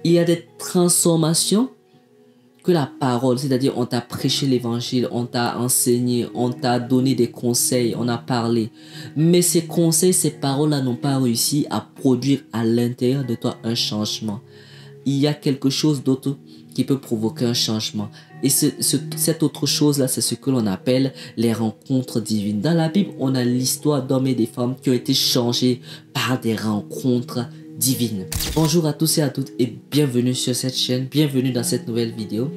Il y a des transformations que la parole, c'est-à-dire on t'a prêché l'évangile, on t'a enseigné, on t'a donné des conseils, on a parlé. Mais ces conseils, ces paroles-là n'ont pas réussi à produire à l'intérieur de toi un changement. Il y a quelque chose d'autre qui peut provoquer un changement. Et cette autre chose-là, c'est ce que l'on appelle les rencontres divines. Dans la Bible, on a l'histoire d'hommes et de femmes qui ont été changés par des rencontres divines. Bonjour à tous et à toutes et bienvenue sur cette chaîne, bienvenue dans cette nouvelle vidéo.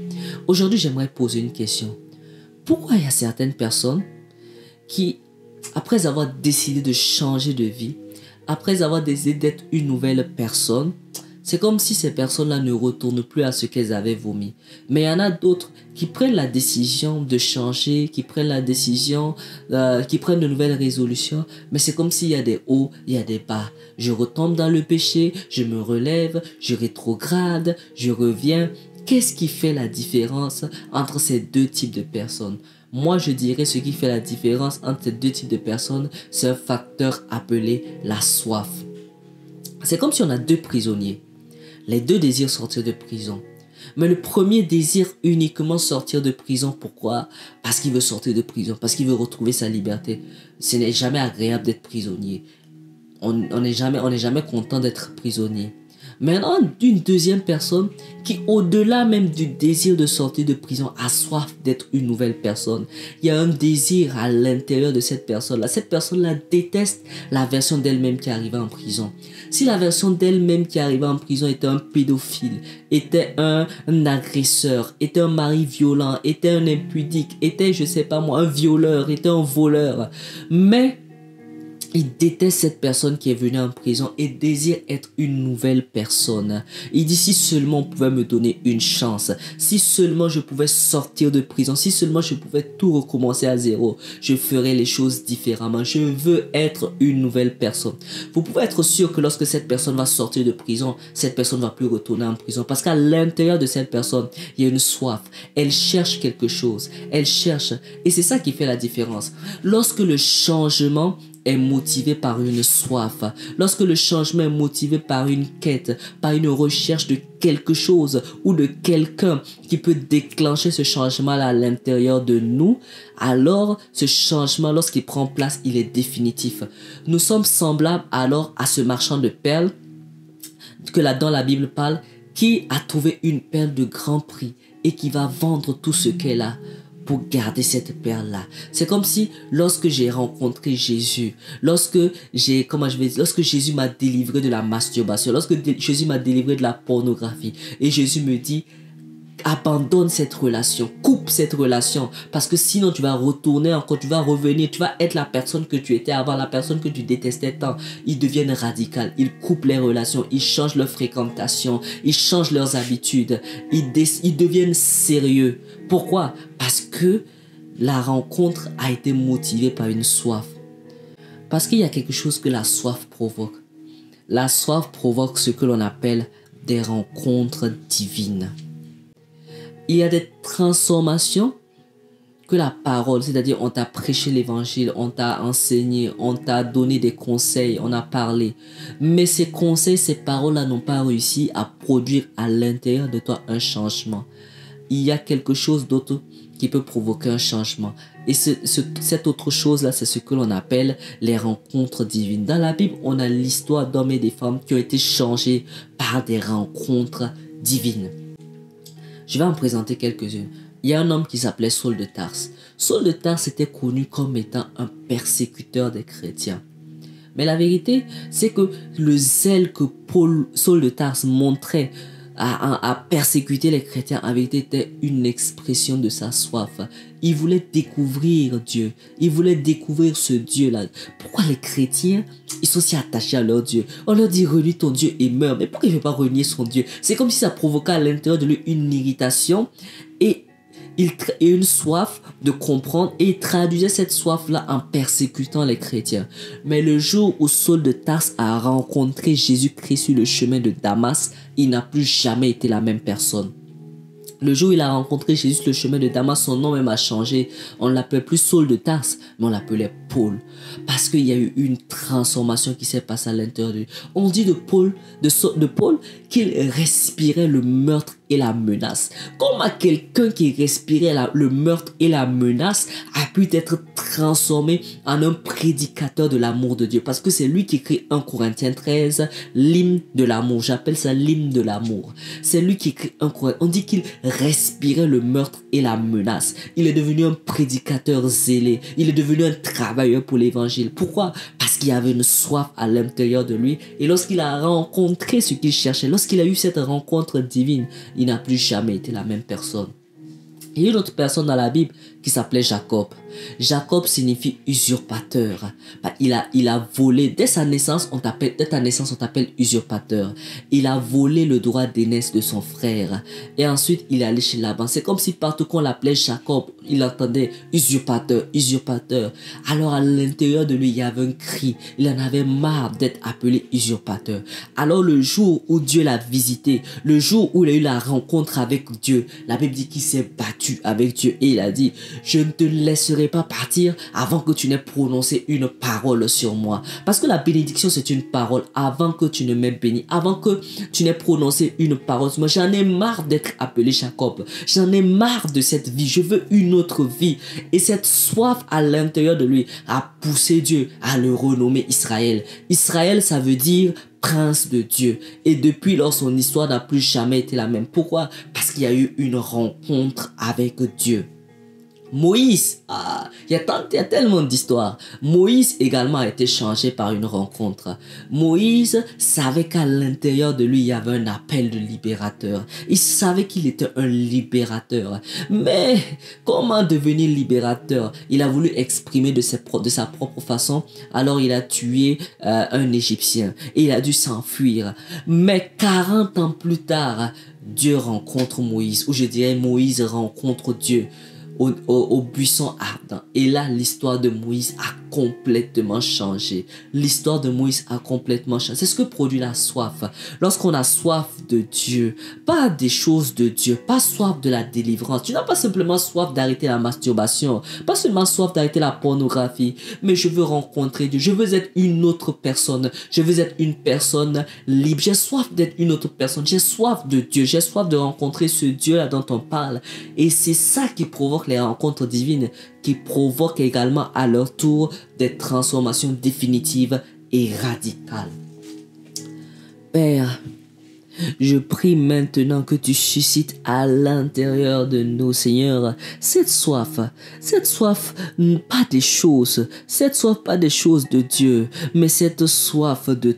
Aujourd'hui, j'aimerais poser une question. Pourquoi il y a certaines personnes qui, après avoir décidé de changer de vie, après avoir décidé d'être une nouvelle personne, c'est comme si ces personnes-là ne retournent plus à ce qu'elles avaient vomi. Mais il y en a d'autres qui prennent la décision de changer, qui prennent la décision, qui prennent de nouvelles résolutions. Mais c'est comme s'il y a des hauts, il y a des bas. Je retombe dans le péché, je me relève, je rétrograde, je reviens. Qu'est-ce qui fait la différence entre ces deux types de personnes? Moi, je dirais ce qui fait la différence entre ces deux types de personnes, c'est un facteur appelé la soif. C'est comme si on a deux prisonniers. Les deux désirent sortir de prison. Mais le premier désire uniquement sortir de prison. Pourquoi? Parce qu'il veut sortir de prison, parce qu'il veut retrouver sa liberté. Ce n'est jamais agréable d'être prisonnier. On n'est jamais content d'être prisonnier. Maintenant, une deuxième personne qui, au-delà même du désir de sortir de prison, a soif d'être une nouvelle personne. Il y a un désir à l'intérieur de cette personne-là. Cette personne-là déteste la version d'elle-même qui est arrivée en prison. Si la version d'elle-même qui est arrivée en prison était un pédophile, était un agresseur, était un mari violent, était un impudique, était, je sais pas moi, un violeur, était un voleur, mais il déteste cette personne qui est venue en prison et désire être une nouvelle personne. Il dit si seulement on pouvait me donner une chance, si seulement je pouvais sortir de prison, si seulement je pouvais tout recommencer à zéro, je ferais les choses différemment. Je veux être une nouvelle personne. Vous pouvez être sûr que lorsque cette personne va sortir de prison, cette personne ne va plus retourner en prison parce qu'à l'intérieur de cette personne, il y a une soif. Elle cherche quelque chose. Elle cherche. Et c'est ça qui fait la différence. Lorsque le changement est motivé par une soif, lorsque le changement est motivé par une quête, par une recherche de quelque chose ou de quelqu'un qui peut déclencher ce changement-là à l'intérieur de nous, alors ce changement, lorsqu'il prend place, il est définitif. Nous sommes semblables alors à ce marchand de perles que dans la Bible parle, qui a trouvé une perle de grand prix et qui va vendre tout ce qu'elle a pour garder cette perle-là. C'est comme si lorsque j'ai rencontré Jésus, lorsque Jésus m'a délivré de la masturbation, lorsque Jésus m'a délivré de la pornographie et Jésus me dit abandonne cette relation, coupe cette relation parce que sinon tu vas retourner encore, tu vas revenir, tu vas être la personne que tu étais avant, la personne que tu détestais tant. Ils deviennent radicaux, ils coupent les relations, ils changent leur fréquentation, ils changent leurs habitudes, ils deviennent sérieux. Pourquoi? Parce que la rencontre a été motivée par une soif. Parce qu'il y a quelque chose que la soif provoque. La soif provoque ce que l'on appelle des rencontres divines. Il y a des transformations que la parole, c'est-à-dire on t'a prêché l'évangile, on t'a enseigné, on t'a donné des conseils, on a parlé. Mais ces conseils, ces paroles-là n'ont pas réussi à produire à l'intérieur de toi un changement. Il y a quelque chose d'autre qui peut provoquer un changement. Et cette autre chose-là, c'est ce que l'on appelle les rencontres divines. Dans la Bible, on a l'histoire d'hommes et de femmes qui ont été changés par des rencontres divines. Je vais en présenter quelques-unes. Il y a un homme qui s'appelait Saul de Tarse. Saul de Tarse était connu comme étant un persécuteur des chrétiens. Mais la vérité, c'est que le zèle que Saul de Tarse montrait à persécuter les chrétiens en vérité était une expression de sa soif. Il voulait découvrir Dieu. Il voulait découvrir ce Dieu-là. Pourquoi les chrétiens, ils sont si attachés à leur Dieu? On leur dit renie ton Dieu et meurs. Mais pourquoi il ne veut pas renier son Dieu? C'est comme si ça provoquait à l'intérieur de lui une irritation et une soif de comprendre, et il traduisait cette soif-là en persécutant les chrétiens. Mais le jour où Saul de Tarse a rencontré Jésus-Christ sur le chemin de Damas, il n'a plus jamais été la même personne. Le jour où il a rencontré Jésus sur le chemin de Damas, son nom même a changé. On ne l'appelait plus Saul de Tarse, mais on l'appelait Paul. Parce qu'il y a eu une transformation qui s'est passée à l'intérieur de lui. On dit de Paul qu'il respirait le meurtre et la menace. Comment quelqu'un qui respirait le meurtre et la menace a pu être transformé en un prédicateur de l'amour de Dieu? Parce que c'est lui qui écrit 1 Corinthiens 13, l'hymne de l'amour. J'appelle ça l'hymne de l'amour. C'est lui qui écrit 1 Corinthiens. On dit qu'il respirait le meurtre et la menace. Il est devenu un prédicateur zélé. Il est devenu un travailleur pour l'évangile. Pourquoi? Parce qu'il y avait une soif à l'intérieur de lui. Et lorsqu'il a rencontré ce qu'il cherchait, lorsqu'il a eu cette rencontre divine, il n'a plus jamais été la même personne. Il y a une autre personne dans la Bible qui s'appelait Jacob. Jacob signifie usurpateur. Il a volé. Dès ta naissance, on t'appelle usurpateur. Il a volé le droit d'aînesse de son frère. Et ensuite, il est allé chez Laban. C'est comme si partout qu'on l'appelait Jacob, il entendait usurpateur, usurpateur. Alors à l'intérieur de lui, il y avait un cri. Il en avait marre d'être appelé usurpateur. Alors le jour où Dieu l'a visité, le jour où il a eu la rencontre avec Dieu, la Bible dit qu'il s'est battu avec Dieu et il a dit: je ne te laisserai pas partir avant que tu n'aies prononcé une parole sur moi. Parce que la bénédiction, c'est une parole. Avant que tu ne m'aies béni, avant que tu n'aies prononcé une parole sur moi, j'en ai marre d'être appelé Jacob. J'en ai marre de cette vie. Je veux une autre vie. Et cette soif à l'intérieur de lui a poussé Dieu à le renommer Israël. Israël, ça veut dire prince de Dieu. Et depuis lors, son histoire n'a plus jamais été la même. Pourquoi? Parce qu'il y a eu une rencontre avec Dieu. Moïse, il y a tellement d'histoires. Moïse également a été changé par une rencontre. Moïse savait qu'à l'intérieur de lui, il y avait un appel de libérateur. Il savait qu'il était un libérateur. Mais comment devenir libérateur? Il a voulu exprimer de sa propre façon. Alors il a tué un Égyptien et il a dû s'enfuir. Mais 40 ans plus tard, Dieu rencontre Moïse, ou je dirais Moïse rencontre Dieu au buisson ardent. Et là, l'histoire de Moïse a complètement changé. L'histoire de Moïse a complètement changé. C'est ce que produit la soif. Lorsqu'on a soif de Dieu, pas des choses de Dieu, pas soif de la délivrance. Tu n'as pas simplement soif d'arrêter la masturbation, pas seulement soif d'arrêter la pornographie, mais je veux rencontrer Dieu. Je veux être une autre personne. Je veux être une personne libre. J'ai soif d'être une autre personne. J'ai soif de Dieu. J'ai soif de rencontrer ce Dieu-là dont on parle. Et c'est ça qui provoque les rencontres divines, qui provoquent également à leur tour des transformations définitives et radicales. Père, je prie maintenant que tu suscites à l'intérieur de nous, Seigneur, cette soif, pas des choses, cette soif pas des choses de Dieu, mais cette soif de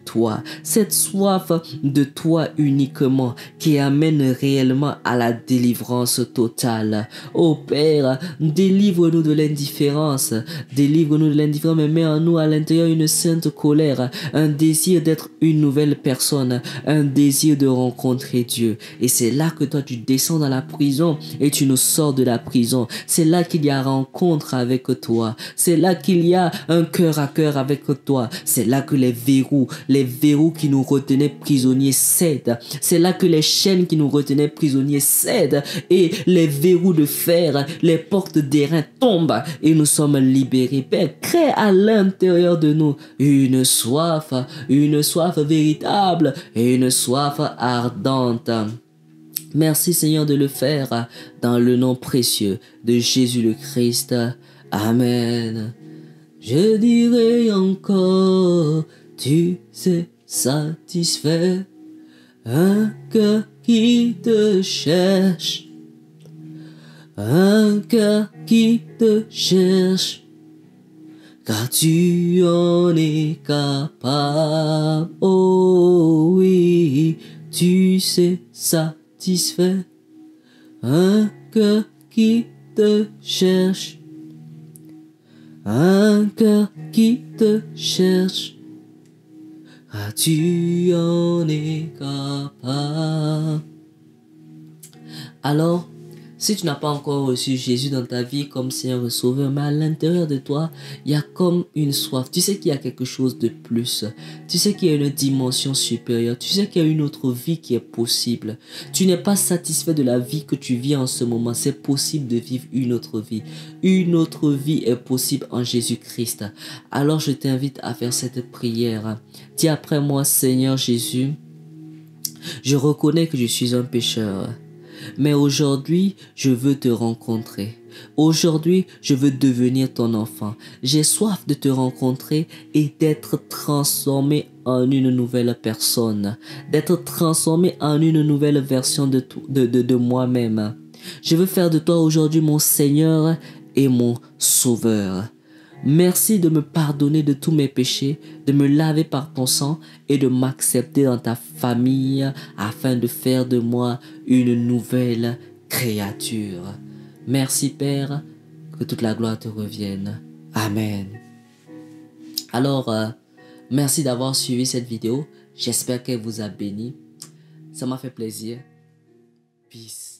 toi uniquement, qui amène réellement à la délivrance totale. Oh Père, délivre-nous de l'indifférence, mais mets en nous à l'intérieur une sainte colère, un désir d'être une nouvelle personne, un désir de rencontrer Dieu. Et c'est là que toi tu descends dans la prison et tu nous sors de la prison. C'est là qu'il y a rencontre avec toi. C'est là qu'il y a un cœur à cœur avec toi. C'est là que les verrous qui nous retenaient prisonniers cèdent. C'est là que les chaînes qui nous retenaient prisonniers cèdent et les verrous de fer, les portes d'airain tombent et nous sommes libérés. Père, crée à l'intérieur de nous une soif véritable et une soif ardente. Merci Seigneur de le faire dans le nom précieux de Jésus le Christ. Amen. Je dirai encore, tu sais satisfait un cœur qui te cherche, un cœur qui te cherche, car tu en es capable. Oh oui, tu sais satisfait un cœur qui te cherche, un cœur qui te cherche, car tu en es capable. Alors, Si tu n'as pas encore reçu Jésus dans ta vie comme Seigneur et Sauveur, mais à l'intérieur de toi, il y a comme une soif. Tu sais qu'il y a quelque chose de plus. Tu sais qu'il y a une dimension supérieure. Tu sais qu'il y a une autre vie qui est possible. Tu n'es pas satisfait de la vie que tu vis en ce moment. C'est possible de vivre une autre vie. Une autre vie est possible en Jésus-Christ. Alors je t'invite à faire cette prière. Dis après moi, Seigneur Jésus, je reconnais que je suis un pécheur. Mais aujourd'hui, je veux te rencontrer. Aujourd'hui, je veux devenir ton enfant. J'ai soif de te rencontrer et d'être transformé en une nouvelle personne. D'être transformé en une nouvelle version de moi-même. Je veux faire de toi aujourd'hui mon Seigneur et mon Sauveur. Merci de me pardonner de tous mes péchés, de me laver par ton sang et de m'accepter dans ta famille afin de faire de moi une nouvelle créature. Merci Père, que toute la gloire te revienne. Amen. Alors, merci d'avoir suivi cette vidéo. J'espère qu'elle vous a béni. Ça m'a fait plaisir. Peace.